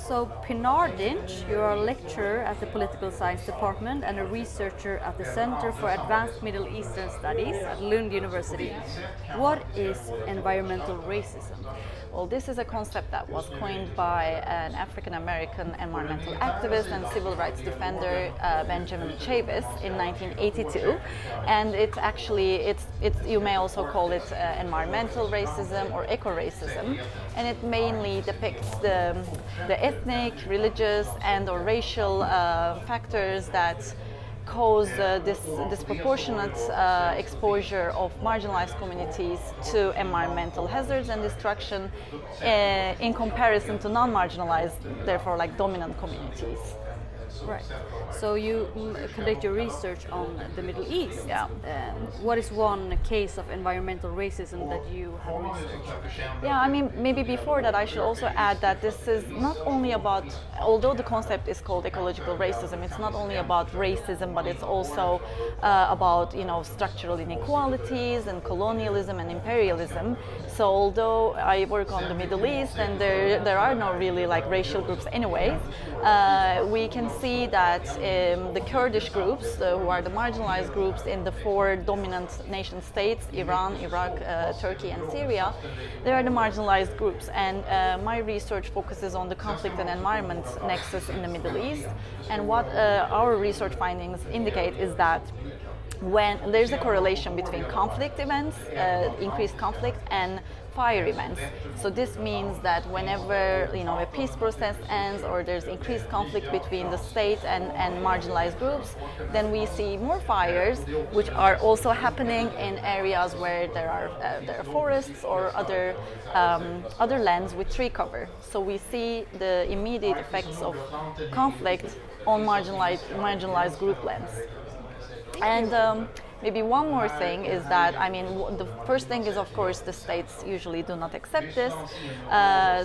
So Pinar Dinc, you are a lecturer at the Political Science Department and a researcher at the Center for Advanced Middle Eastern Studies at Lund University. What is environmental racism? Well, this is a concept that was coined by an African-American environmental activist and civil rights defender, Benjamin Chavis, in 1982. And it's actually, you may also call it environmental racism or eco-racism. And it mainly depicts the ethnic, religious, and or racial factors that cause this disproportionate exposure of marginalized communities to environmental hazards and destruction in comparison to non-marginalized, therefore like dominant communities. Right. So you conduct your research on the Middle East. Yeah. What is one case of environmental racism that you have researched? Yeah, I mean, maybe before that I should also add that this is not only about, although the concept is called ecological racism, it's not only about racism, but it's also about, structural inequalities and colonialism and imperialism. So although I work on the Middle East and there are no really like racial groups anyways, we can see that the Kurdish groups, who are the marginalized groups in the four dominant nation states, Iran, Iraq, Turkey and Syria, they are the marginalized groups. And my research focuses on the conflict and environment nexus in the Middle East. And what our research findings indicate is that when there's a correlation between conflict events, increased conflict, and fire events. So this means that whenever a peace process ends or there's increased conflict between the state and marginalized groups, then we see more fires, which are also happening in areas where there are forests or other lands with tree cover. So we see the immediate effects of conflict on marginalized group lands. And maybe one more thing is that, the first thing is, of course, the states usually do not accept this,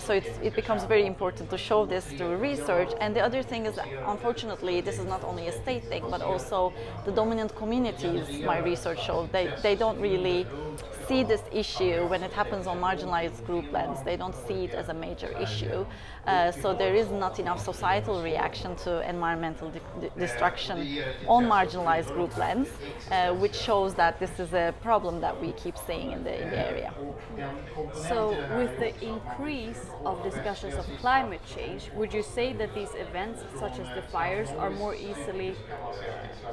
so it becomes very important to show this through research. And the other thing is that, unfortunately, this is not only a state thing, but also the dominant communities, my research showed, they don't really see this issue when it happens on marginalized group lands. They don't see it as a major issue. So there is not enough societal reaction to environmental destruction on marginalized group lands, which shows that this is a problem that we keep seeing in the area. So with the increase of discussions of climate change, would you say that these events, such as the fires, are more easily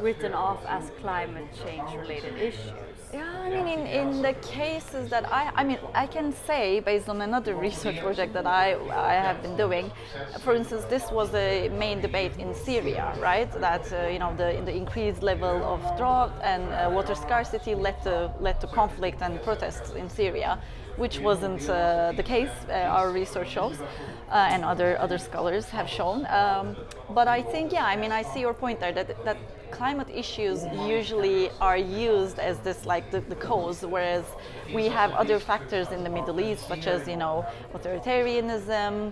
written off as climate change related issues? Yeah, in the cases that I can say, based on another research project that I have been doing, for instance, this was a main debate in Syria, right? That the increased level of drought and water scarcity led to conflict and protests in Syria, which wasn't the case. Our research shows, and other scholars have shown. But I think, I see your point there that climate issues usually are used as this the cause, whereas we have other factors in the Middle East, such as authoritarianism,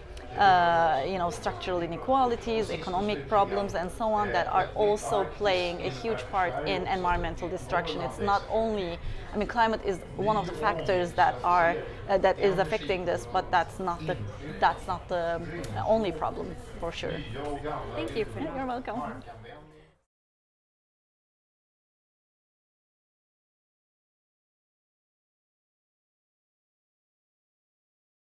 structural inequalities, economic problems, and so on, that are also playing a huge part in environmental destruction. It's not only, climate is one of the factors that is affecting this, but that's not the only problem, for sure. Thank you. You're welcome.